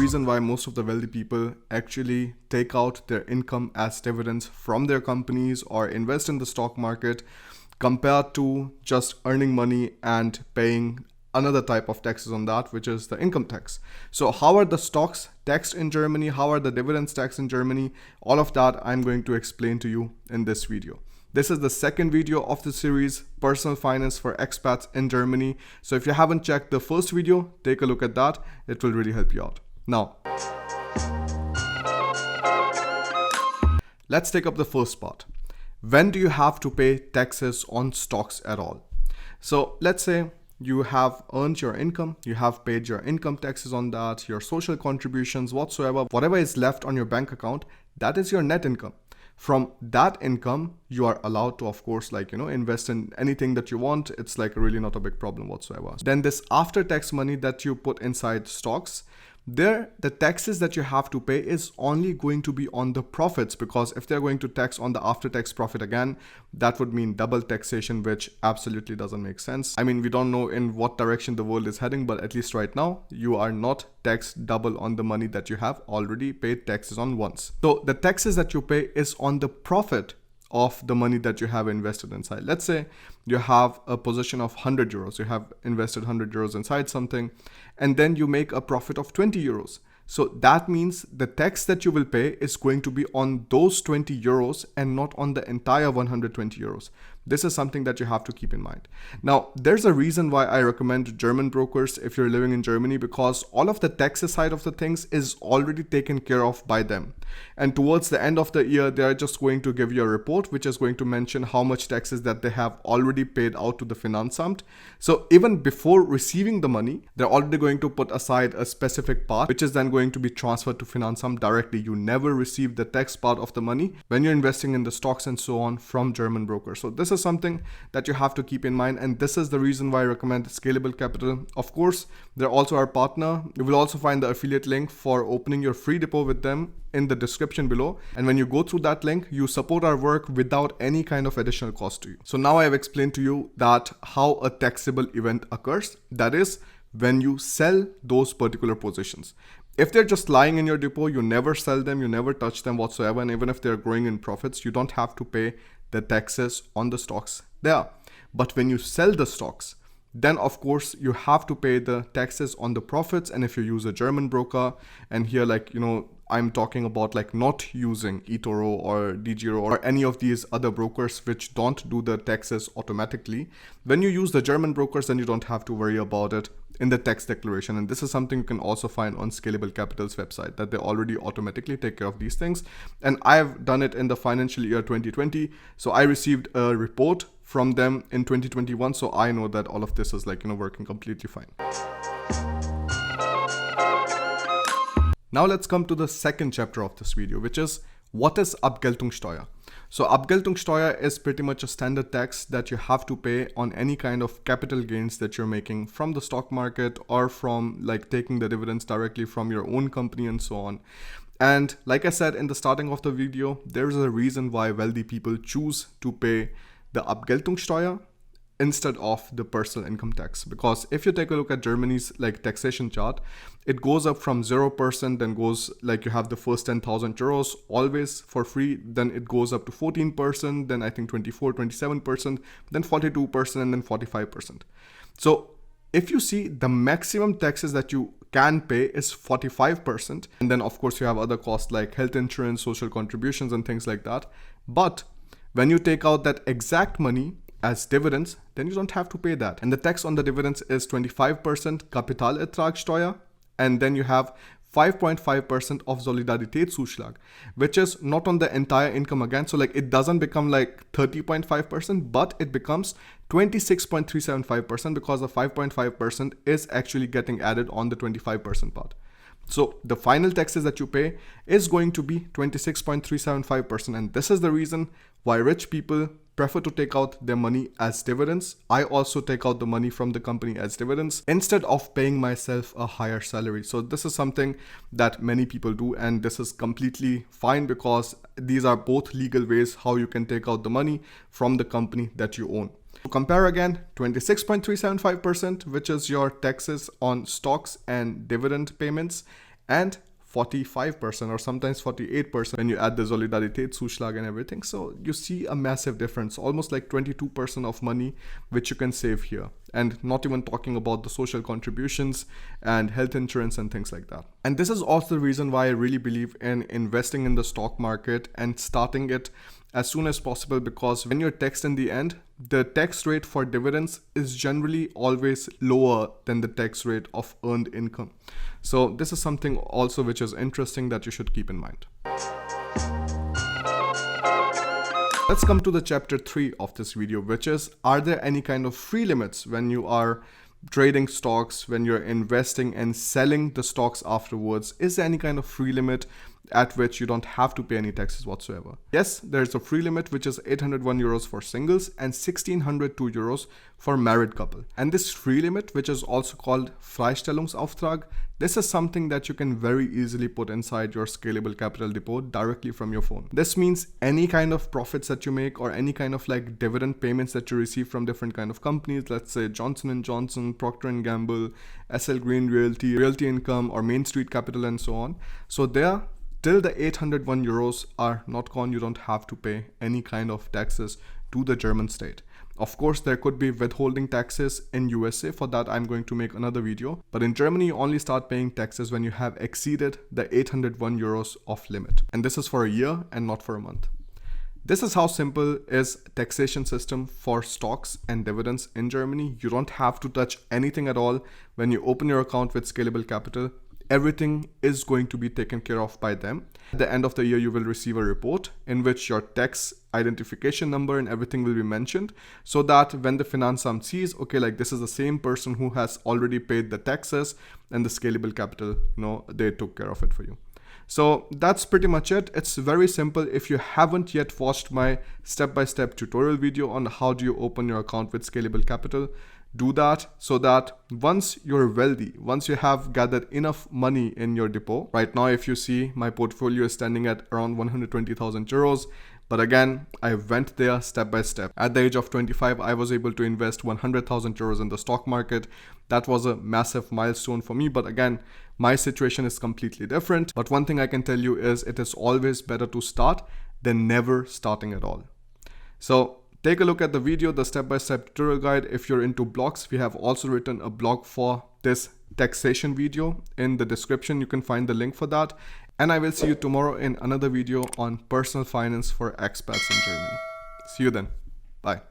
reason why most of the wealthy people actually take out their income as dividends from their companies or invest in the stock market compared to just earning money and paying another type of taxes on that, which is the income tax. So how are the stocks taxed in Germany? How are the dividends taxed in Germany? All of that I'm going to explain to you in this video. This is the second video of the series, Personal Finance for Expats in Germany. So if you haven't checked the first video, take a look at that. It will really help you out. Now, let's take up the first part. When do you have to pay taxes on stocks at all? So let's say you have earned your income, you have paid your income taxes on that, your social contributions, whatsoever, whatever is left on your bank account, that is your net income. From that income, you are allowed to, of course, invest in anything that you want. It's really not a big problem whatsoever. Then this after tax money that you put inside stocks, there, the taxes that you have to pay is only going to be on the profits, because if they're going to tax on the after tax profit again, that would mean double taxation, which absolutely doesn't make sense. I mean, we don't know in what direction the world is heading, but at least right now, you are not taxed double on the money that you have already paid taxes on once. So the taxes that you pay is on the profit of the money that you have invested inside. Let's say you have a position of 100 euros. You have invested 100 euros inside something, and then you make a profit of 20 euros. So that means the tax that you will pay is going to be on those 20 euros and not on the entire 120 euros. This is something that you have to keep in mind. Now, there's a reason why I recommend German brokers if you're living in Germany, because all of the taxes side of the things is already taken care of by them. And towards the end of the year, they are just going to give you a report, which is going to mention how much taxes that they have already paid out to the Finanzamt. So even before receiving the money, they're already going to put aside a specific part, which is then going to be transferred to Finanzamt directly. You never receive the tax part of the money when you're investing in the stocks and so on from German brokers. So this is something that you have to keep in mind, and this is the reason why I recommend Scalable Capital. Of course, they're also our partner. You will also find the affiliate link for opening your free depot with them in the description below, and when you go through that link, you support our work without any kind of additional cost to you. So now I have explained to you that how a taxable event occurs, that is when you sell those particular positions. If they're just lying in your depot, you never sell them, you never touch them whatsoever, and even if they're growing in profits, you don't have to pay the taxes on the stocks there. But when you sell the stocks, then of course you have to pay the taxes on the profits. And if you use a German broker, and here I'm talking about not using eToro or DGiro or any of these other brokers which don't do the taxes automatically. When you use the German brokers, then you don't have to worry about it in the tax declaration. And this is something you can also find on Scalable Capital's website, that they already automatically take care of these things. And I've done it in the financial year 2020. So I received a report from them in 2021. So I know that all of this is working completely fine. Now let's come to the second chapter of this video, which is what is Abgeltungssteuer? So Abgeltungssteuer is pretty much a standard tax that you have to pay on any kind of capital gains that you're making from the stock market or from taking the dividends directly from your own company and so on. And like I said in the starting of the video, there's a reason why wealthy people choose to pay the Abgeltungssteuer instead of the personal income tax. Because if you take a look at Germany's taxation chart, it goes up from 0%, then goes you have the first 10,000 euros always for free, then it goes up to 14%, then I think 24, 27%, then 42%, and then 45%. So if you see, the maximum taxes that you can pay is 45%. And then of course you have other costs like health insurance, social contributions and things like that. But when you take out that exact money as dividends, then you don't have to pay that. And the tax on the dividends is 25% Kapitalertragssteuer, and then you have 5.5% of Solidaritätszuschlag, which is not on the entire income again. So it doesn't become 30.5%, but it becomes 26.375% because the 5.5% is actually getting added on the 25% part. So the final taxes that you pay is going to be 26.375%. And this is the reason why rich people prefer to take out their money as dividends. I also take out the money from the company as dividends instead of paying myself a higher salary. So this is something that many people do, and this is completely fine because these are both legal ways how you can take out the money from the company that you own. To compare again, 26.375%, which is your taxes on stocks and dividend payments, and 45% or sometimes 48% when you add the Solidarität and everything. So you see a massive difference, almost like 22% of money which you can save here, and not even talking about the social contributions and health insurance and things like that. And this is also the reason why I really believe in investing in the stock market and starting it as soon as possible, because when you're taxed in the end, the tax rate for dividends is generally always lower than the tax rate of earned income. So this is something also which is interesting that you should keep in mind. Let's come to the chapter 3 of this video, which is, are there any kind of free limits when you are trading stocks, when you're investing and selling the stocks afterwards? Is there any kind of free limit at which you don't have to pay any taxes whatsoever? Yes, there's a free limit which is 801 euros for singles and 1602 euros for married couple. And this free limit, which is also called Freistellungsauftrag, this is something that you can very easily put inside your Scalable Capital depot directly from your phone. This means any kind of profits that you make or any kind of like dividend payments that you receive from different kind of companies, let's say Johnson & Johnson, Procter & Gamble, SL Green Realty, Realty Income, or Main Street Capital and so on. So there, till the 801 euros are not gone, you don't have to pay any kind of taxes to the German state. Of course, there could be withholding taxes in USA. For that, I'm going to make another video. But in Germany, you only start paying taxes when you have exceeded the 801 euros of limit. And this is for a year and not for a month. This is how simple is taxation system for stocks and dividends in Germany. You don't have to touch anything at all. When you open your account with Scalable Capital, everything is going to be taken care of by them. At the end of the year, you will receive a report in which your tax identification number and everything will be mentioned, so that when the Finanzamt sees, okay, like this is the same person who has already paid the taxes, and the Scalable Capital, they took care of it for you. So that's pretty much it. It's very simple. If you haven't yet watched my step-by-step tutorial video on how do you open your account with Scalable Capital, do that, so that once you're wealthy, once you have gathered enough money in your depot. Right now, if you see, my portfolio is standing at around 120,000 euros. But again, I went there step by step. At the age of 25, I was able to invest 100,000 euros in the stock market. That was a massive milestone for me. But again, my situation is completely different. But one thing I can tell you is it is always better to start than never starting at all. So take a look at the video, the step-by-step tutorial guide. If you're into blogs, we have also written a blog for this taxation video. In the description, you can find the link for that. And I will see you tomorrow in another video on personal finance for expats in Germany. See you then. Bye.